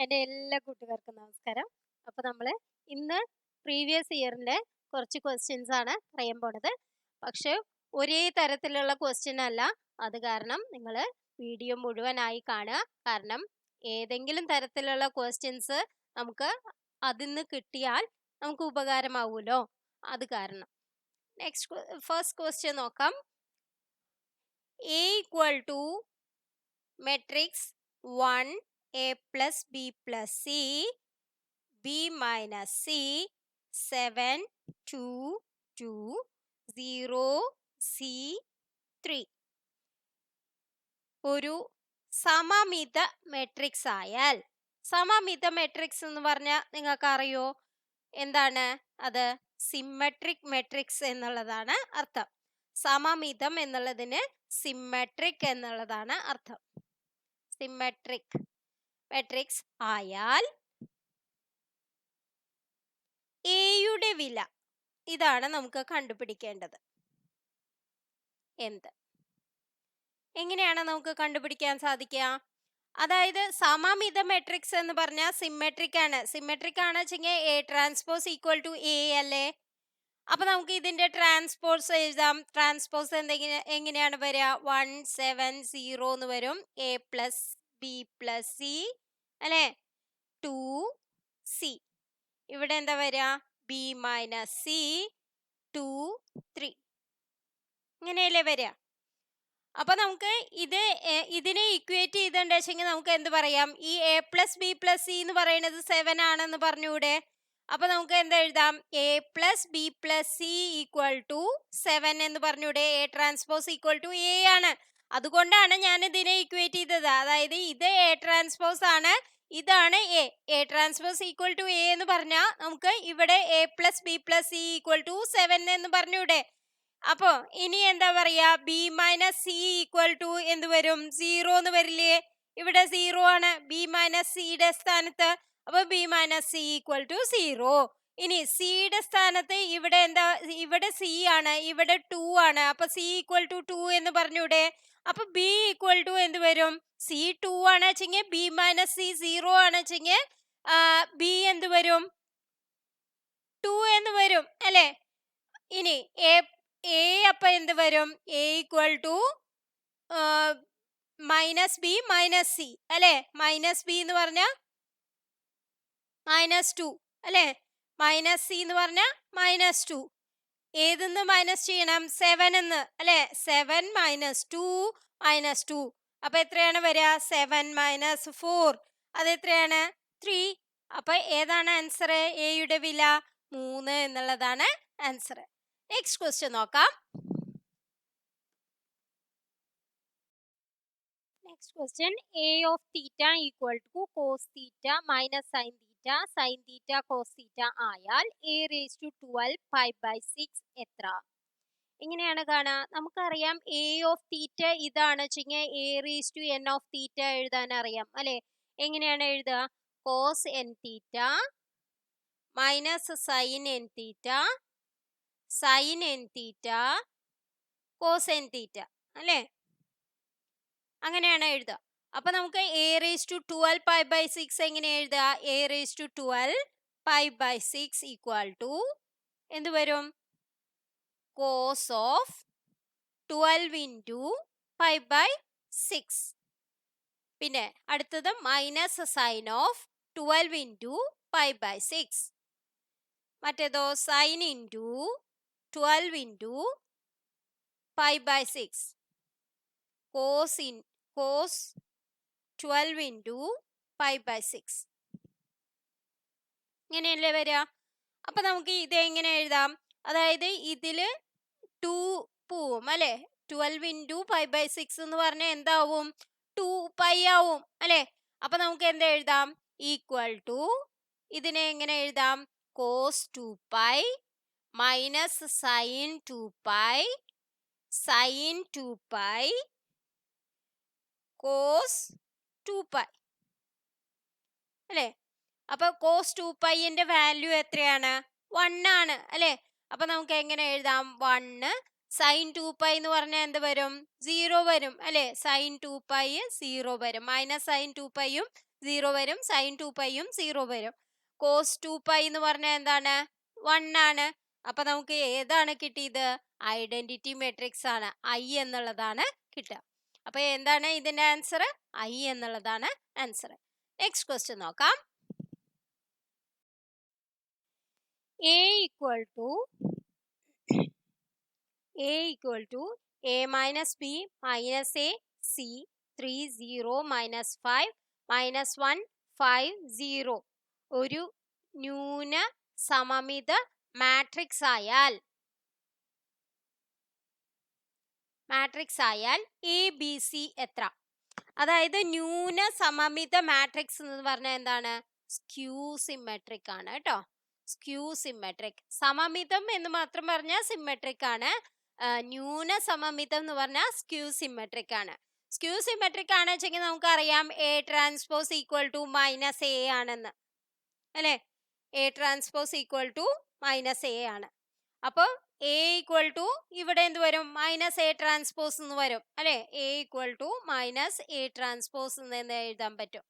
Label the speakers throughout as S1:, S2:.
S1: എൻ്റെ എല്ലാ കൂട്ടുകാർക്കും നമസ്കാരം. അപ്പോൾ നമ്മൾ ഇന്ന് പ്രീവിയസ് ഇയറിൻ്റെ കുറച്ച് ക്വസ്റ്റ്യൻസ് ആണ് പറയാൻ പോണത്. പക്ഷേ ഒരേ തരത്തിലുള്ള ക്വസ്റ്റ്യൻ അല്ല. അത് കാരണം നിങ്ങൾ വീഡിയോ മുഴുവനായി കാണുക. കാരണം ഏതെങ്കിലും തരത്തിലുള്ള ക്വസ്റ്റ്യൻസ് നമുക്ക് അതിന്ന് കിട്ടിയാൽ നമുക്ക് ഉപകാരമാവുമല്ലോ. അത് കാരണം ഫസ്റ്റ് ക്വസ്റ്റ്യൻ നോക്കാം. A equal to matrix 1 A plus B plus C B minus C 7 2 2 0 C 3 ഒരു സമമിത മെട്രിക്സ് ആയാൽ, സമമിത മെട്രിക്സ് എന്ന് പറഞ്ഞാൽ നിങ്ങൾക്ക് അറിയോ എന്താണ്? അത് സിമ്മട്രിക് മെട്രിക്സ് എന്നുള്ളതാണ് അർത്ഥം. സമമിതം എന്നുള്ളതിന് സിമ്മട്രിക് എന്നുള്ളതാണ് അർത്ഥം. സിമ്മട്രിക് മെട്രിക്സ് ആയാൽ എയുടെ വില ഇതാണ് നമുക്ക് കണ്ടുപിടിക്കേണ്ടത്. എങ്ങനെയാണ് നമുക്ക് കണ്ടുപിടിക്കാൻ സാധിക്കുക? അതായത് സമമിത മെട്രിക്സ് എന്ന് പറഞ്ഞാൽ സിമ്മട്രിക് ആണ്. സിമ്മട്രിക് ആണ് വെച്ചെങ്കിൽ A transpose equal to A അല്ലേ? അപ്പൊ നമുക്ക് ഇതിന്റെ ട്രാൻസ്പോസ് എഴുതാം. ട്രാൻസ്പോസ് എങ്ങനെയാണ് വരിക? 1 7 0 എന്ന് വരും. A plus B plus C അല്ലേ? 2 സി. ഇവിടെ എന്താ വരിക? B minus C 2 3. ഇങ്ങനെയല്ലേ വരിക? അപ്പൊ നമുക്ക് ഇതിനെ ഇക്വേറ്റ് ചെയ്തിട്ടുണ്ടെങ്കിൽ നമുക്ക് എന്ത് പറയാം? ഈ A plus B plus C എന്ന് പറയുന്നത് 7 ആണെന്ന് പറഞ്ഞൂടെ? അപ്പൊ നമുക്ക് എന്ത് എഴുതാം? A plus B plus C equal to 7 എന്ന് പറഞ്ഞൂടെ? A transpose equal to A ആണ്. അതുകൊണ്ടാണ് ഞാൻ ഇതിനെ ഇക്വേറ്റ് ചെയ്തത്. അതായത് ഇത് എ ട്രാൻസ്പോസ് ആണ്, ഇതാണ് A transpose equal to A എന്ന് പറഞ്ഞാൽ നമുക്ക് ഇവിടെ A plus B plus C equal to 7 എന്ന് പറഞ്ഞൂടെ? അപ്പോ ഇനി എന്താ പറയാ? B minus C equal to എന്ത് വരും? 0 എന്ന് വരില്ലേ? ഇവിടെ 0 ആണ് ബി മൈനസ് സിയുടെ സ്ഥാനത്ത്. അപ്പൊ B minus C equal to 0. ഇനി സിയുടെ സ്ഥാനത്ത് ഇവിടെ എന്താ? ഇവിടെ സി ആണ്, ഇവിടെ 2 ആണ്. അപ്പൊ സി ഈക്വൽ ടു 2 എന്ന് പറഞ്ഞൂടെ? അപ്പൊ ബി ഈക്വൽ ടു എന്ത് വരും? സി 2 ആണ് വെച്ചെങ്കിൽ ബി മൈനസ് സി 0 ആണ് വെച്ചെങ്കിൽ ബി എന്ത് വരും? 2 എന്ന് വരും അല്ലേ? ഇനി എ അപ്പൊ എന്ത് വരും? A equal to minus B minus C അല്ലേ? മൈനസ് ബി എന്ന് പറഞ്ഞ -2 അല്ലേ? മൈനസ് സി എന്ന് പറഞ്ഞ -2. ഏതെന്ന് മൈനസ് ചെയ്യണം? 7 എന്ന് അല്ലേ? 7 മൈനസ് 2 -2. അപ്പൊ എത്രയാണ് വരിക? 7 മൈനസ് 4. അത് എത്രയാണ്? 3. അപ്പൊ ഏതാണ് ആൻസർ? എയുടെ വില 3 എന്നുള്ളതാണ് ആൻസർ. നെക്സ്റ്റ് ക്വസ്റ്റ്യൻ നോക്കാം. Next question. A of theta equal to cos theta minus sine theta sine theta cos theta ആയാൽ എ റേസ് ടു 12 π/6 എത്ര? എങ്ങനെയാണ് കാണുക? നമുക്കറിയാം എ ഓഫ് തീറ്റ ഇതാണ് വെച്ചെങ്കിൽ A raise to n of theta എഴുതാൻ അറിയാം അല്ലെ? എങ്ങനെയാണ് എഴുതുക? Cos n theta minus sine n theta sine n theta cos n theta അല്ലേ? അങ്ങനെയാണ് എഴുതുക. അപ്പൊ നമുക്ക് എ റേസ് ടു 12 π/6 എങ്ങനെ എഴുതുക? A raise to 12 π/6 equal to എന്ത് വരും? Cos of 12 into π/6. പിന്നെ അടുത്തത് മൈനസ് സൈൻ ഓഫ് 12 ഇൻറ്റു π/6. മറ്റേതോ sine into 12 into π/6. Cos 12 into π/6. ഇങ്ങനെയല്ലേ വരിക? അപ്പൊ നമുക്ക് ഇത് എങ്ങനെ എഴുതാം? അതായത് ഇതില് 2 പോവും അല്ലെ? 12 ഇൻറ്റു π/6 എന്ന് പറഞ്ഞാൽ എന്താവും? 2π ആവും അല്ലെ? അപ്പൊ നമുക്ക് എന്താ എഴുതാം? ഈക്വൽ ടു ഇതിനെ എങ്ങനെ എഴുതാം? Cos 2π minus sine 2π sine 2π cos 2π അല്ലേ? അപ്പൊ കോസ് 2πന്റെ വാല്യൂ എത്രയാണ്? 1 ആണ് അല്ലേ? അപ്പൊ നമുക്ക് എങ്ങനെ എഴുതാം? 1 സൈൻ 2π എന്ന് പറഞ്ഞാൽ എന്ത് വരും? 0 വരും അല്ലേ? സൈൻ 2π 0 വരും. മൈനസ് സൈൻ 2πയും 0 വരും, സൈൻ 2πയും 0 വരും. കോസ് 2π എന്ന് പറഞ്ഞാൽ എന്താണ്? 1 ആണ്. അപ്പൊ നമുക്ക് ഏതാണ് കിട്ടിയത്? ഐഡന്റിറ്റി മെട്രിക്സ് ആണ്, ഐ എന്നുള്ളതാണ് കിട്ടുക. അപ്പൊ എന്താണ് ഇതിന്റെ ആൻസർ? ഐ എന്നുള്ളതാണ് ആൻസർ. നെക്സ്റ്റ് ക്വസ്റ്റ്യൻ നോക്കാം. A equal to A minus B minus A C 3 0 minus 5 minus 1 5 0 ഒരു ന്യൂന സമമിത മാട്രിക്സ് ആയാൽ എ ബി സി എത്ര? അതായത് ന്യൂന സമമിത മാട്രിക്സ് എന്ന് പറഞ്ഞാൽ എന്താണ്? സ്ക്യൂ സിമെട്രിക് ആണ് കേട്ടോ. Skew symmetric. സമമിതം എന്ന് മാത്രം പറഞ്ഞാൽ സിമെട്രിക് ആണ്. ന്യൂന സമമിതം എന്ന് പറഞ്ഞാൽ സ്ക്യൂ സിമെട്രിക് ആണ്. സ്ക്യൂ സിമെട്രിക് ആണ് വെച്ചെങ്കിൽ നമുക്കറിയാം A transpose equal to minus A ആണെന്ന്, അല്ലെ? A transpose equal to minus A ആണ്. അപ്പോൾ എ ഈക്വൽ ടു ഇവിടെ എന്ത് വരും? മൈനസ് എ ട്രാൻസ്പോസ് എന്ന് വരും, അല്ലെ? A equal to minus A transpose എന്ന് എഴുതാൻ പറ്റും.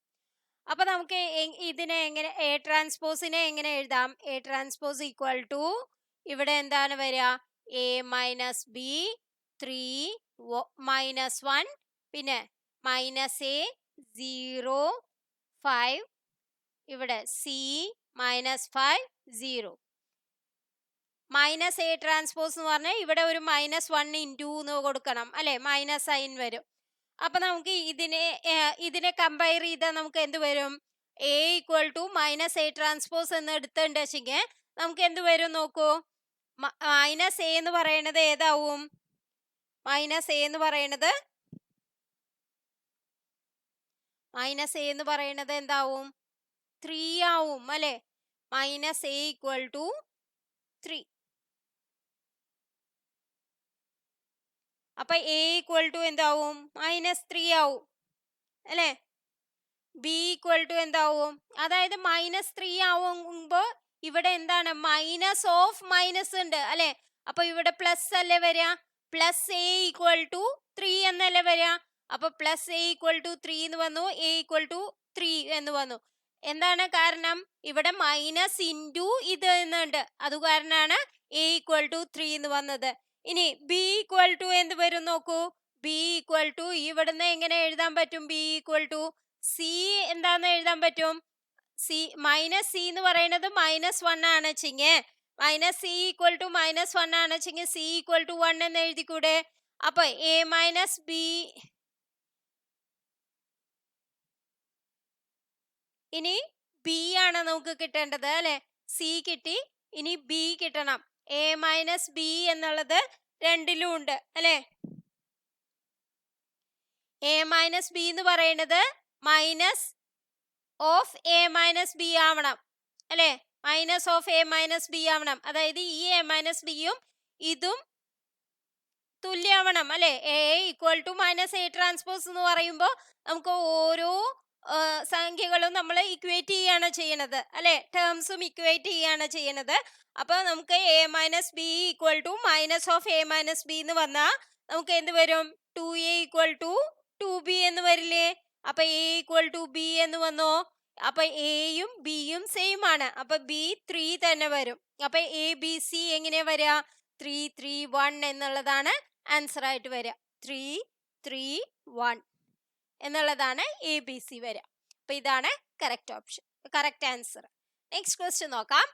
S1: അപ്പൊ നമുക്ക് ഇതിനെ എങ്ങനെ, എ ട്രാൻസ്പോസിനെ എങ്ങനെ എഴുതാം? എ ട്രാൻസ്പോസ് ഈക്വൽ ടു ഇവിടെ എന്താണ് വരിക? എ മൈനസ് ബി 3 മൈനസ് 1 പിന്നെ മൈനസ് എ 0 5 ഇവിടെ C minus 5 0. Minus A transpose എന്ന് പറഞ്ഞാൽ ഇവിടെ ഒരു -1 ഇൻറ്റു എന്ന് കൊടുക്കണം, അല്ലെ? മൈനസ് സൈൻ വരും. അപ്പൊ നമുക്ക് ഇതിനെ കമ്പയർ ചെയ്താൽ നമുക്ക് എന്ത് വരും? A equal to minus A transpose എന്ന് എടുത്തിട്ടുണ്ട് വെച്ചെങ്കിൽ നമുക്ക് എന്ത് വരും നോക്കൂ. മൈനസ് എ എന്ന് പറയുന്നത് ഏതാവും? മൈനസ് എ എന്ന് പറയുന്നത് എന്താവും? 3 ആവും, അല്ലെ? Minus A equal to 3. അപ്പൊ എ ഈക്വൽ ടു എന്താവും? -3 ആവും, അല്ലെ? ബി ഈക്വൽ ടു എന്താവും? അതായത് -3 ആവുമ്പോ ഇവിടെ എന്താണ്? മൈനസ് ഓഫ് മൈനസ് ഉണ്ട്, അല്ലെ? അപ്പൊ ഇവിടെ പ്ലസ് അല്ലേ വരിക? പ്ലസ് എ ഈക്വൽ ടു 3 എന്നല്ലേ വരിക? അപ്പൊ പ്ലസ് എ ഈക്വൽ ടു 3 എന്ന് വന്നു, എ ഈക്വൽ ടു 3 എന്ന് വന്നു. എന്താണ് കാരണം? ഇവിടെ മൈനസ് ഇൻറ്റു ഇത് എന്നുണ്ട്, അത് കാരണമാണ് എ ഈക്വൽ ടു 3 എന്ന് വന്നത്. ഇനി ബി ഈക്വൽ ടു എന്ത് വരും നോക്കൂ. ബി ഈക്വൽ ടു ഇവിടുന്ന് എങ്ങനെ എഴുതാൻ പറ്റും? ബി ഈക്വൽ ടു സി എന്താന്ന് എഴുതാൻ പറ്റും? സി മൈനസ് സി എന്ന് പറയുന്നത് -1 ആണ് വെച്ചെങ്കിൽ, മൈനസ് സി ഈക്വൽ ടു -1 ആണ് വെച്ചെങ്കിൽ സി ഈക്വൽ ടു 1 എന്ന് എഴുതിക്കൂടെ? അപ്പൊ എ മൈനസ് ബി, ഇനി ബി ആണ് നമുക്ക് കിട്ടേണ്ടത്, അല്ലെ? സി കിട്ടി, ഇനി ബി കിട്ടണം. എ മൈനസ് ബി എന്നുള്ളത് രണ്ടിലും ഉണ്ട്, അല്ലെ? എ മൈനസ് ബി എന്ന് പറയുന്നത് minus of A minus B ആവണം, അല്ലെ? Minus of A minus B ആവണം. അതായത് ഈ എ മൈനസ് ബിയും ഇതും തുല്യമാവണം, അല്ലെ? A equal to minus A transpose എന്ന് പറയുമ്പോൾ നമുക്ക് ഓരോ സംഖ്യകളും നമ്മൾ ഇക്വേറ്റ് ചെയ്യാണ് ചെയ്യണത്, അല്ലെ? ടേംസും ഇക്വേറ്റ് ചെയ്യാണ് ചെയ്യണത്. അപ്പൊ നമുക്ക് A minus B equal to minus of A minus B എന്ന് വന്നാൽ നമുക്ക് എന്ത് വരും? 2a ഈക്വൽ ടു 2b എന്ന് വരില്ലേ? അപ്പൊ എ ഈക്വൽ ടു ബി എന്ന് വന്നോ? അപ്പൊ എയും ബിയും സെയിം ആണ്, അപ്പൊ ബി 3 തന്നെ വരും. അപ്പൊ എ ബി സി എങ്ങനെയാ വരിക? 3 3 1 എന്നുള്ളതാണ് ആൻസർ ആയിട്ട് വരിക. 3 3 1 എന്നുള്ളതാണ് എ ബി സി വരിക. അപ്പൊ ഇതാണ് correct option, correct answer. Next question നോക്കാം.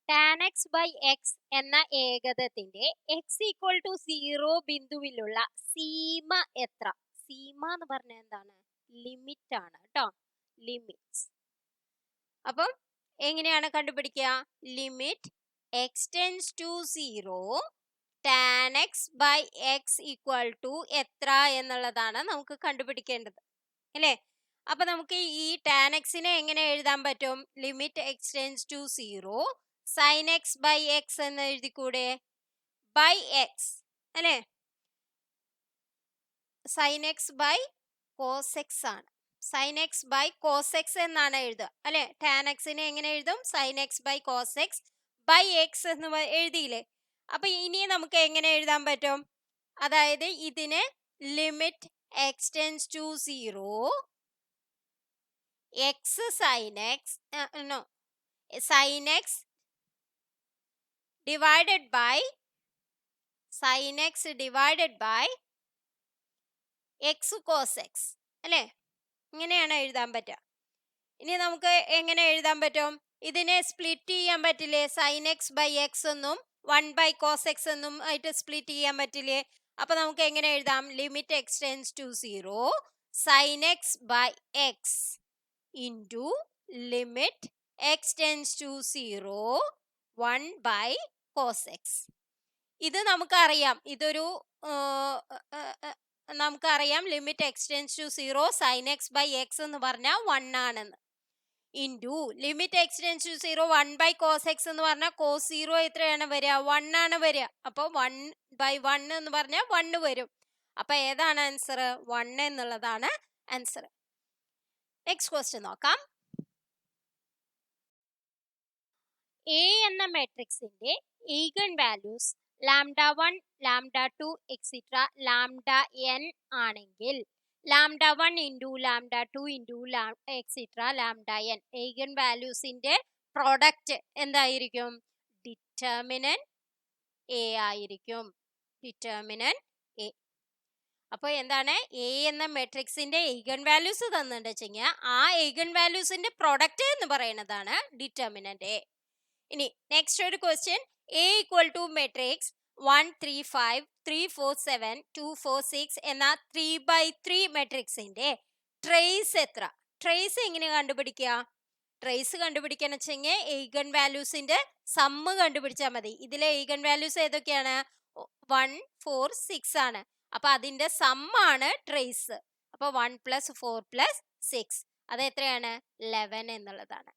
S1: tan x by x എന്ന ഏകതത്തിന്റെ x ഈക്വൽ ടു 0 ബിന്ദുവിലുള്ള സീമ എത്ര? സീമ എന്ന് പറഞ്ഞാൽ എന്താണ്? ലിമിറ്റ് ആണ് കേട്ടോ, ലിമിറ്റ്സ്. അപ്പം എങ്ങനെയാണ് കണ്ടുപിടിക്കുക? Limit x tends to 0 tan x by x equal to എത്ര എന്നുള്ളതാണ് നമുക്ക് കണ്ടുപിടിക്കേണ്ടത്, അല്ലേ? അപ്പൊ നമുക്ക് ഈ tan x നെ എങ്ങനെ എഴുതാൻ പറ്റും? Limit x tends to 0 sin x by x എന്ന് എഴുതിക്കൂടെ? by x, അല്ലേ? sin x by cos x ആണ്. sin x by cos x എന്നാണ് എഴുതുക, അല്ലെ? tan x നെ എങ്ങനെ എഴുതും? sin x by cos x by x എന്ന് എഴുതിയില്ലേ? അപ്പൊ ഇനി നമുക്ക് എങ്ങനെ എഴുതാൻ പറ്റും? അതായത് ഇതിനെ limit x tends to 0 x sin x, no, sin x divided by sin x divided by x cos x അല്ലേ? ഇങ്ങനെയാണ് എഴുതാൻ പറ്റുക. ഇനി നമുക്ക് എങ്ങനെ എഴുതാൻ പറ്റും? ഇതിനെ സ്പ്ലിറ്റ് ചെയ്യാൻ പറ്റില്ലേ? സൈൻ എക്സ് ബൈ എക്സ് എന്നും 1/cos x എന്നും ആയിട്ട് സ്പ്ലിറ്റ് ചെയ്യാൻ പറ്റില്ലേ? അപ്പൊ നമുക്ക് എങ്ങനെ എഴുതാം? Limit x tends to 0 sine x by x into limit x tends to 0 1/cos x. ഇത് നമുക്കറിയാം, ഇതൊരു നമുക്കറിയാം limit x tends to 0 sine x by x എന്ന് പറഞ്ഞാൽ 1 ആണെന്ന്. Into limit x tends to 0 1/cos x എന്ന് പറഞ്ഞാൽ cos 0 എത്രയാണ് വരിക? 1 ആണ് വരിക. അപ്പോൾ 1/1 എന്ന് പറഞ്ഞാൽ 1 വരും. അപ്പൊ ഏതാണ് ആൻസർ? 1 എന്നുള്ളതാണ് ആൻസർ. നെക്സ്റ്റ് ക്വസ്റ്റ്യൻ നോക്കാം. എ എന്ന മാട്രിക്സിന്റെ ഈഗൻ വാല്യൂസ് λ1, λ2 എക്സിട്ര λn ആണെങ്കിൽ λ1 into λ2 into extra λn eigen വാല്യൂസിന്റെ പ്രോഡക്റ്റ് എന്തായിരിക്കും? ഡിറ്റർമിനന്റ് എ ആയിരിക്കും. Determinant A. അപ്പോൾ എന്താണ്? എ എന്ന മെട്രിക്സിന്റെ ഈഗൻ വാല്യൂസ് തന്നിട്ടുണ്ട് വെച്ചെങ്കിൽ ആ ഈഗൻ വാല്യൂസിന്റെ പ്രൊഡക്റ്റ് എന്ന് പറയുന്നതാണ് ഡിറ്റർമിനന്റ് എ. ഇനി നെക്സ്റ്റ് ഒരു question. A equal to matrix 1 3 5 3 4 7 2 4 6 എന്ന 3/3 മെട്രിക്സിന്റെ ട്രേസ് എത്ര? ട്രേസ് എങ്ങനെ കണ്ടുപിടിക്കുക? ട്രേസ് കണ്ടുപിടിക്കാൻ വെച്ചെങ്കിൽ ഈഗൻ വാല്യൂസിന്റെ സമ്മ് കണ്ടുപിടിച്ചാൽ മതി. ഇതിലെ ഈഗൻ വാല്യൂസ് ഏതൊക്കെയാണ്? 1 4 6 ആണ്. അപ്പൊ അതിന്റെ സമ്മാണ് ട്രേസ്. അപ്പൊ 1 + 4 + 6 അത് എത്രയാണ്? 11 എന്നുള്ളതാണ്.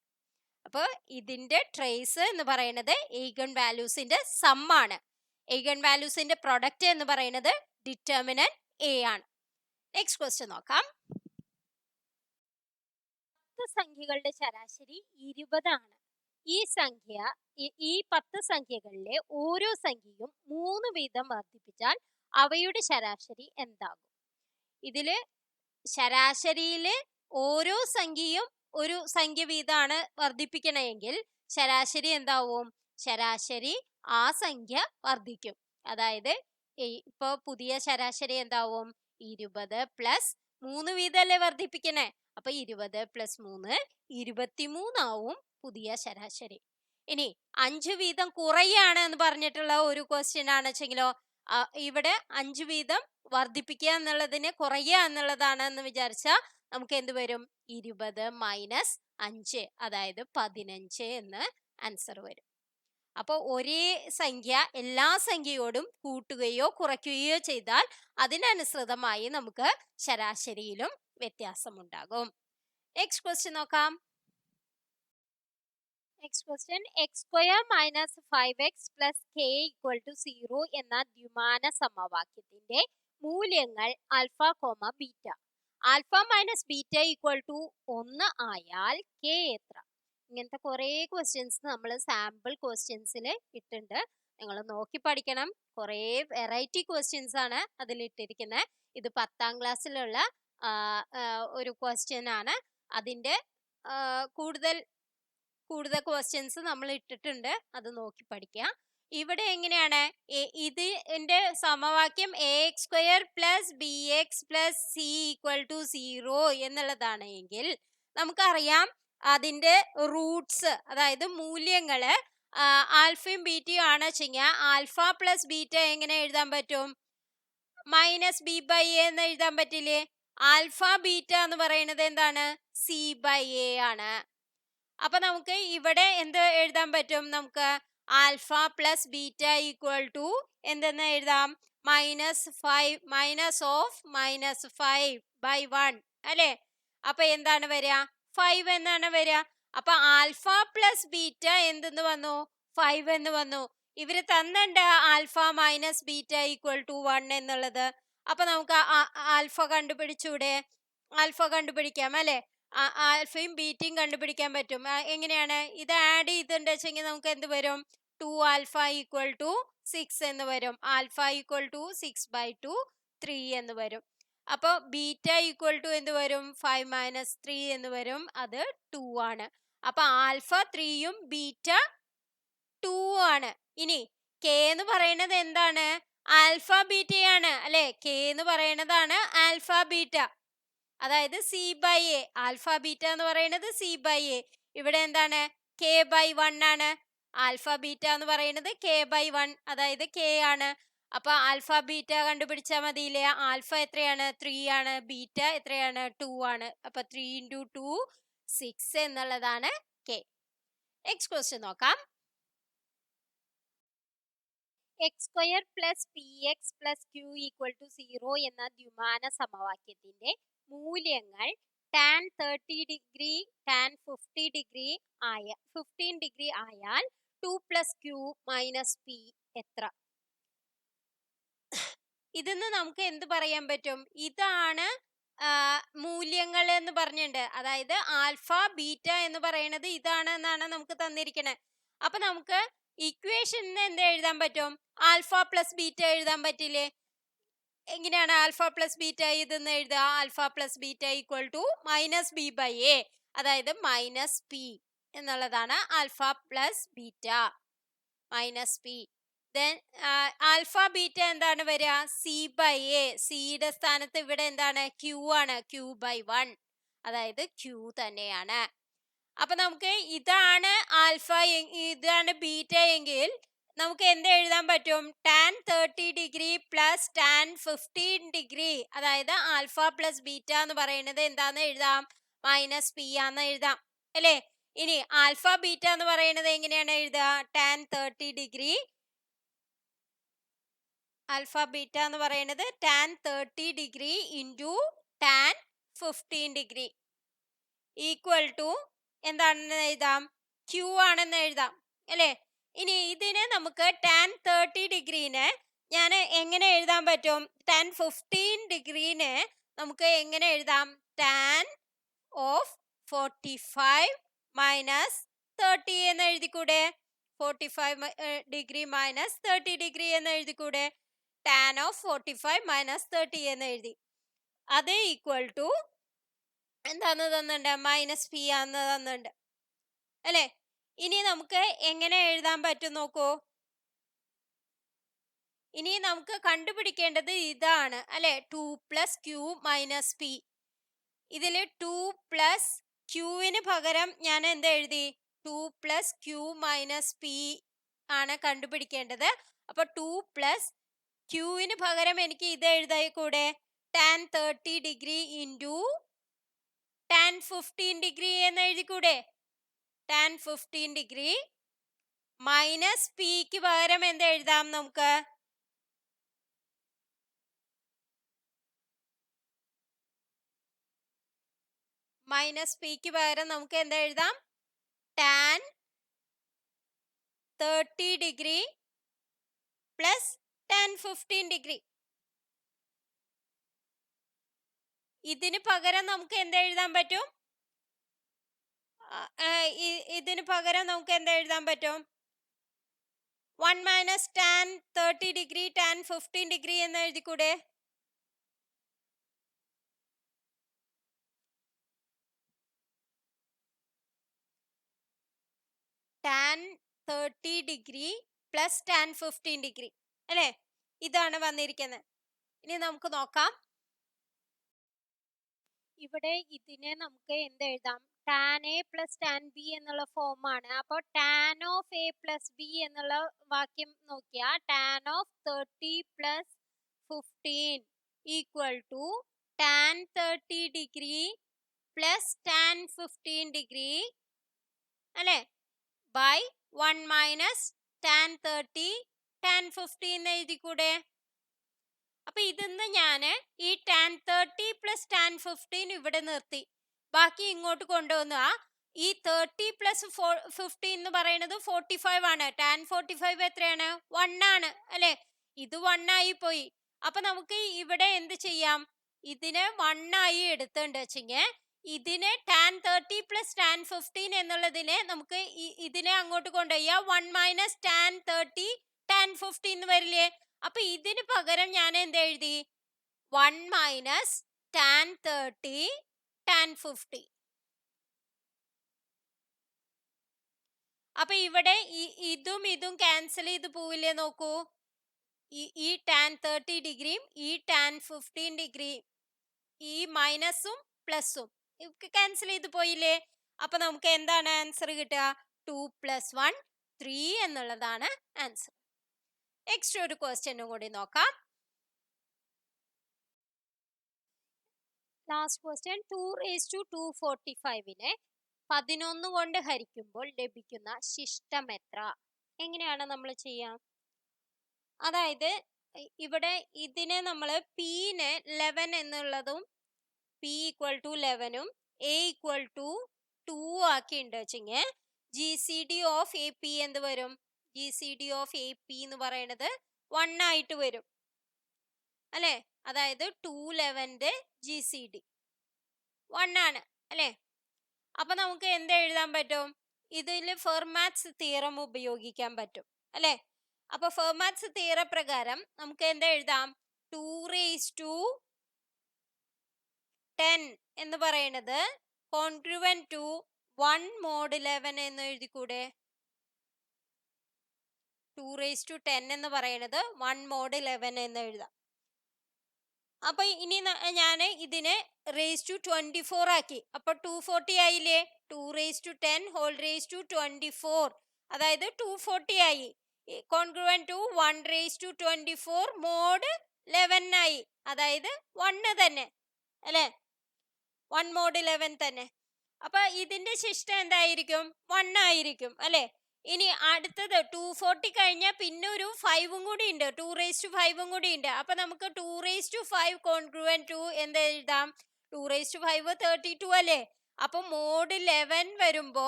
S1: അപ്പോൾ ഇതിന്റെ ട്രേസ് എന്ന് പറയുന്നത് ഈഗൻ വാല്യൂസിന്റെ സമ്മാണ്. ഈഗൻ വാല്യൂസിന്റെ പ്രൊഡക്റ്റ് എന്ന് പറയുന്നത് ഡിറ്റർമിനന്റ് എ ആണ്. നെക്സ്റ്റ് ക്വസ്റ്റ്യൻ നോക്കാം. 10 സംഖ്യകളുടെ ശരാശരി 20 ആണ്. ഈ 10 സംഖ്യകളിലെ ഓരോ സംഖ്യയും 3 വീതം വർദ്ധിപ്പിച്ചാൽ അവയുടെ ശരാശരി എന്താകും? ഇതില് ശരാശരിയില് ഓരോ സംഖ്യയും ഒരു സംഖ്യ വീതമാണ് വർദ്ധിപ്പിക്കണമെങ്കിൽ ശരാശരി എന്താവും? ശരാശരി ആ സംഖ്യ വർദ്ധിക്കും. അതായത് ഇപ്പൊ പുതിയ ശരാശരി എന്താവും? 20 + 3 വീതമല്ലേ വർദ്ധിപ്പിക്കണേ? അപ്പൊ 20 + 3 23 ആവും പുതിയ ശരാശരി. ഇനി 5 വീതം കുറയാണ് എന്ന് പറഞ്ഞിട്ടുള്ള ഒരു ക്വസ്റ്റ്യൻ ആണ് വെച്ചെങ്കിലോ, ഇവിടെ 5 വീതം വർദ്ധിപ്പിക്കുക എന്നുള്ളതിന് കുറയുക എന്നുള്ളതാണ് എന്ന് വിചാരിച്ചാൽ നമുക്ക് എന്ത് വരും? 20 - 5 അതായത് 15 എന്ന് ആൻസർ വരും. അപ്പോൾ ഒരേ സംഖ്യ എല്ലാ സംഖ്യയോടും കൂട്ടുകയോ കുറയ്ക്കുകയോ ചെയ്താൽ അതിനനുസൃതമായി നമുക്ക് ശരാശരിയിലും വ്യത്യാസമുണ്ടാകും. നെക്സ്റ്റ് ക്വസ്റ്റ്യൻ നോക്കാം. Next question. x² - 5x + k = 0 എന്ന ദ്വിമാന സമവാക്യത്തിന്റെ മൂല്യങ്ങൾ ആൽഫ, ബീറ്റ. ആൽഫ - ബീറ്റ = 1 ആയാൽ k എത്ര? ഇങ്ങനത്തെ കുറേ ക്വസ്റ്റ്യൻസ് നമ്മൾ സാമ്പിൾ ക്വസ്റ്റ്യൻസിൽ ഇട്ടുണ്ട്. നിങ്ങൾ നോക്കി പഠിക്കണം. കുറേ വെറൈറ്റി ക്വസ്റ്റ്യൻസ് ആണ് അതിൽ ഇട്ടിരിക്കുന്നത്. ഇത് 10ാം ക്ലാസ്സിലുള്ള ഒരു ക്വസ്റ്റ്യൻ ആണ്. അതിൻ്റെ കൂടുതൽ ക്വസ്റ്റ്യൻസ് നമ്മൾ ഇട്ടിട്ടുണ്ട്. അത് നോക്കി പഠിക്കുക. ഇവിടെ എങ്ങനെയാണ്? ഇതിന്റെ സമവാക്യം ax² + bx + c = 0 എന്നുള്ളതാണ് എങ്കിൽ നമുക്കറിയാം അതിന്റെ റൂട്ട്സ്, അതായത് മൂല്യങ്ങള് ആൽഫയും ബീറ്റയും ആണ് വെച്ചെങ്കിൽ ആൽഫ + ബീറ്റ എങ്ങനെ എഴുതാൻ പറ്റും? -b/a എന്ന് എഴുതാൻ പറ്റില്ലേ? ആൽഫ ബീറ്റ എന്ന് പറയുന്നത് എന്താണ്? c/a ആണ്. അപ്പൊ നമുക്ക് ഇവിടെ എന്ത് എഴുതാൻ പറ്റും? നമുക്ക് ആൽഫ + ബീറ്റ = എന്തെന്ന് എഴുതാം? -5 അല്ലേ? അപ്പൊ എന്താണ് വരിക? 5 എന്നാണ് വരിക. അപ്പൊ ആൽഫ + ബീറ്റ എന്തെന്ന് വന്നു? 5 എന്ന് വന്നു. ഇവര് തന്നിട്ടുണ്ട് ആൽഫ - ബീറ്റ = 1 എന്നുള്ളത്. അപ്പൊ നമുക്ക് ആൽഫ കണ്ടുപിടിച്ചൂടെ? ആൽഫ കണ്ടുപിടിക്കാം അല്ലെ? ആൽഫയും ബീറ്റയും കണ്ടുപിടിക്കാൻ പറ്റും. എങ്ങനെയാണ്? ഇത് ആഡ് ചെയ്തിട്ടുണ്ട് വെച്ചെങ്കിൽ നമുക്ക് എന്ത് വരും? 2α = 6 എന്ന് വരും. ആൽഫ = 6/2 3 എന്ന് വരും. അപ്പൊ ബീറ്റ ഈക്വൽ ടു എന്ത് വരും? 5 മൈനസ് 3 എന്ന് വരും. അത് 2 ആണ്. അപ്പൊ ആൽഫ 3യും ബീറ്റ 2 ആണ്. ഇനി കെ എന്ന് പറയുന്നത് എന്താണ്? ആൽഫ ബീറ്റയാണ് അല്ലെ? കെ എന്ന് പറയുന്നതാണ് ആൽഫ ബീറ്റ. അതായത് C by A. Alpha beta എന്ന് പറയുന്നത് സി ബൈ എ. ഇവിടെ എന്താണ്? കെ ബൈ 1 ആണ്. ആൽഫ ബീറ്റ എന്ന് പറയുന്നത് കെ ബൈ 1, അതായത് കെ ആണ്. അപ്പൊ ആൽഫ ബീറ്റ കണ്ടുപിടിച്ചാൽ മതിയില്ലേ? ആൽഫ എത്രയാണ്? 3 ആണ്. ബീറ്റ എത്രയാണ്? 2 ആണ്. അപ്പൊ 3 ഇൻറ്റു 2 6 എന്നുള്ളതാണ് കെ. നെക്സ്റ്റ് ക്വസ്റ്റ്യൻ നോക്കാം. X square plus P x plus Q equal to 0 എന്ന ദ്വിമാന സമവാക്യത്തിന്റെ മൂല്യങ്ങൾ ടാൻ 30 ഡിഗ്രി ടാൻ 15 ഡിഗ്രി ആയാൽ 2 പ്ലസ് ക്യൂ മൈനസ് പി എത്ര? ഇതിന്ന് നമുക്ക് എന്ത് പറയാൻ പറ്റും? ഇതാണ് മൂല്യങ്ങൾ എന്ന് പറഞ്ഞിട്ടുണ്ട്. അതായത് ആൽഫ ബീറ്റ എന്ന് പറയുന്നത് ഇതാണ് എന്നാണ് നമുക്ക് തന്നിരിക്കുന്നത്. അപ്പൊ നമുക്ക് ഇക്വേഷനിൽ എന്ത് എഴുതാൻ പറ്റും? ആൽഫ പ്ലസ് ബീറ്റ എഴുതാൻ പറ്റില്ലേ? എങ്ങനെയാണ് ആൽഫ പ്ലസ് ബീറ്റ ഇതെന്ന് എഴുതുക? Alpha plus beta equal to minus B by A, അതായത് മൈനസ് പി എന്നുള്ളതാണ് alpha plus beta. Minus P. Then alpha beta എന്താണ് വരിക? C by A. സിയുടെ സ്ഥാനത്ത് ഇവിടെ എന്താണ്? ക്യൂ ആണ്. ക്യൂ ബൈ 1, അതായത് ക്യൂ തന്നെയാണ്. അപ്പൊ നമുക്ക് ഇതാണ് ആൽഫ, ഇതാണ് ബീറ്റ എങ്കിൽ നമുക്ക് എന്ത് എഴുതാൻ പറ്റും? Tan 30 degree plus tan 15 degree, അതായത് ആൽഫ പ്ലസ് ബീറ്റ എന്ന് പറയുന്നത് എന്താന്ന് എഴുതാം? മൈനസ് പി ആന്ന് എഴുതാം അല്ലേ? ഇനി ആൽഫ ബീറ്റ എന്ന് പറയുന്നത് എങ്ങനെയാണ് എഴുതുക? ടാൻ 30 ഡിഗ്രി, ആൽഫ ബീറ്റ എന്ന് പറയുന്നത് tan 30 degree into tan 15 degree equal to എന്താണെന്ന് എഴുതാം? ക്യൂ ആണെന്ന് എഴുതാം അല്ലേ? ഇനി ഇതിനെ നമുക്ക് ടാൻ 30 ഡിഗ്രീനെ ഞാൻ എങ്ങനെ എഴുതാൻ പറ്റും? ടാൻ 15 ഡിഗ്രീനെ നമുക്ക് എങ്ങനെ എഴുതാം? ടാൻ ഓഫ് 45 മൈനസ് 30 എന്ന് എഴുതിക്കൂടെ? 45 ഡിഗ്രി മൈനസ് 30 ഡിഗ്രി എന്ന് എഴുതിക്കൂടെ? ടാൻ ഓഫ് 45 മൈനസ് 30 എന്ന് എഴുതി. അത് ഈക്വൽ ടു എന്താന്ന് തന്നിട്ടുണ്ട്? മൈനസ് പി ആന്ന് തന്നിട്ടുണ്ട് അല്ലേ? ഇനി നമുക്ക് എങ്ങനെ എഴുതാൻ പറ്റും നോക്കൂ. ഇനി നമുക്ക് കണ്ടുപിടിക്കേണ്ടത് ഇതാണ് അല്ലെ? 2 പ്ലസ് ക്യൂ മൈനസ് പി. ഇതിൽ 2 പ്ലസ് ക്യൂവിന് പകരം ഞാൻ എന്ത് എഴുതി? 2 പ്ലസ് ക്യൂ മൈനസ് പി ആണ് കണ്ടുപിടിക്കേണ്ടത്. അപ്പൊ 2 പ്ലസ് ക്യൂവിന് പകരം എനിക്ക് ഇത് എഴുതായിക്കൂടെ? Tan 30 degree into tan 15 degree എന്ന് എഴുതിക്കൂടെ? ടാൻ 15 ഡിഗ്രി മൈനസ് പിക്ക് പകരം എന്ത് എഴുതാം നമുക്ക്? മൈനസ് പിക്ക് പകരം നമുക്ക് എന്താ എഴുതാം? Tan 30 degree plus tan 15 degree. ഇതിന് പകരം നമുക്ക് എന്താ എഴുതാൻ പറ്റും? ഇതിന് പകരം നമുക്ക് എന്താ എഴുതാൻ പറ്റും? 1 minus tan 30 degree tan 15 degree എന്ന് എഴുതിക്കൂടെ? Tan 30 degree plus tan 15 degree അല്ലേ? ഇതാണ് വന്നിരിക്കുന്നത്. ഇനി നമുക്ക് നോക്കാം. ഇവിടെ ഇതിനെ നമുക്ക് എന്ത് എഴുതാം? Tan A plus tan B എന്നുള്ള ഫോമാണ്. അപ്പോൾ tan of A plus B എന്നുള്ള വാക്യം നോക്കിയാൽ tan of 30 plus 15 equal to tan 30 degree plus tan 15 degree അല്ലേ? ബൈ 1 മൈനസ് ടാൻ 30 ടാൻ 15 എന്ന് എഴുതിക്കൂടെ? അപ്പൊ ഇതിന്ന് ഞാൻ ഈ ടാൻ 30 പ്ലസ് ടാൻ 15 ഇവിടെ നിർത്തി, ബാക്കി ഇങ്ങോട്ട് കൊണ്ടുവന്നു. ഈ 30 പ്ലസ് 15 എന്ന് പറയുന്നത് 45 ആണ്. ടാൻ 45 എത്രയാണ്? 1 ആണ് അല്ലെ? ഇത് 1 ആയി പോയി. അപ്പൊ നമുക്ക് ഇവിടെ എന്ത് ചെയ്യാം? ഇതിനെ 1 ആയി എടുത്തുണ്ട് വെച്ചെങ്കിൽ ഇതിനെ ടാൻ 30 പ്ലസ് ടാൻ 15 എന്നുള്ളതിനെ നമുക്ക് ഇതിനെ അങ്ങോട്ട് കൊണ്ടുപോയി 1 മൈനസ് ടാൻ 30 ടാൻ 15 എന്ന് വരില്ലേ? അപ്പൊ ഇതിന് പകരം ഞാൻ എന്ത് എഴുതി? 1 minus tan 30 tan 50. അപ്പൊ ഇവിടെ ഇതും ഇതും ക്യാൻസൽ ചെയ്ത് പോവില്ലേ നോക്കൂ. ഈ tan 30 ഡിഗ്രിയും ഈ tan 15 ഡിഗ്രിയും ഈ മൈനസും പ്ലസും ക്യാൻസൽ ചെയ്ത് പോയില്ലേ. അപ്പൊ നമുക്ക് എന്താണ് ആൻസർ കിട്ടുക? 2 + 1 3 എന്നുള്ളതാണ് ആൻസർ. നെക്സ്റ്റ് ഒരു ക്വസ്റ്റ്യനും കൂടി നോക്കാം. ലാസ്റ്റ് ക്വസ്റ്റ്യൻ 2⁴നെ 11 കൊണ്ട് ഹരിക്കുമ്പോൾ ലഭിക്കുന്ന ശിഷ്ടം എത്ര? എങ്ങനെയാണ് നമ്മൾ ചെയ്യാം? അതായത് ഇവിടെ ഇതിനെ നമ്മൾ p-നെ 11 എന്നുള്ളതും p = 11ഉം a = 2 ആക്കിണ്ട് വെച്ചെങ്കിൽ GCD ഓഫ് AP എന്ത് വരും? GCD ഓഫ് AP എന്ന് പറയുന്നത് 1 ആയിട്ട് വരും അല്ലേ? അതായത് 211ന്റെ GCD 1 ആണ് അല്ലേ? അപ്പൊ നമുക്ക് എന്ത് എഴുതാൻ പറ്റും? ഇതിൽ ഫെർമാറ്റ്സ് തിയറം ഉപയോഗിക്കാൻ പറ്റും അല്ലേ? അപ്പൊ ഫെർമാറ്റ്സ് തിയറം പ്രകാരം നമുക്ക് എന്ത് എഴുതാം? 2⁻10 എന്ന് പറയുന്നത് കോൺഗ്രുവന്റ് ടു 1 mod 11 എന്ന് എഴുതിക്കൂടെ? 2⁻10 എന്ന് പറയുന്നത് 1 mod 11 എന്ന് എഴുതാം. അപ്പൊ ഇനി ഞാൻ ഇതിനെ raised to 24 ആക്കി. അപ്പൊ 240 ആയില്ലേ? 2⁻10⁻24 അതായത് 240 ആയി. കോൺഗ്രുവന്റ് ടു 1⁻24 mod 11 ആയി. അതായത് 1 തന്നെ അല്ലേ? 1 mod 11 തന്നെ. അപ്പൊ ഇതിന്റെ ശിഷ്ടം എന്തായിരിക്കും? 1 ആയിരിക്കും അല്ലേ? ഇനി അടുത്തത് 240 കഴിഞ്ഞാൽ പിന്നെ ഒരു 5ഉം കൂടി ഉണ്ട്, 2⁻5ഉം കൂടി ഉണ്ട്. അപ്പൊ നമുക്ക് 2⁻5 കോൺഗ്രുവന്റ് ടു എന്ത് എഴുതാം? 2⁻5 32 അല്ലേ? അപ്പൊ mod 11 വരുമ്പോ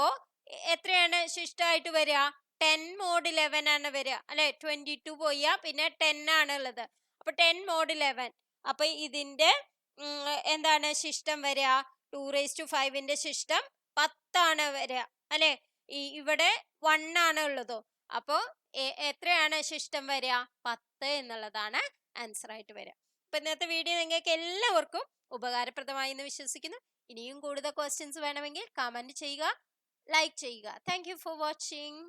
S1: എത്രയാണ് ശിഷ്ടമായിട്ട് വരിക? 10 mod 11 ആണ് വരിക അല്ലെ? 22 പോയാ പിന്നെ 10 ആണ് ഉള്ളത്. അപ്പൊ 10 mod 11. അപ്പൊ ഇതിന്റെ എന്താണ് ശിഷ്ടം വരിക? 2⁻5ന്റെ ശിഷ്ടം 10 ആണ് വരിക അല്ലെ? ഇവിടെ 1 ആണ് ഉള്ളതോ. അപ്പോ എത്രയാണ് ശിഷ്ടം വരിക? 10 എന്നുള്ളതാണ് ആൻസർ ആയിട്ട് വരിക. അപ്പൊ ഇന്നത്തെ വീഡിയോ നിങ്ങൾക്ക് എല്ലാവർക്കും ഉപകാരപ്രദമായി എന്ന് വിശ്വസിക്കുന്നു. ഇനിയും കൂടുതൽ ക്വസ്റ്റ്യൻസ് വേണമെങ്കിൽ കമന്റ് ചെയ്യുക, ലൈക്ക് ചെയ്യുക. Thank you for watching.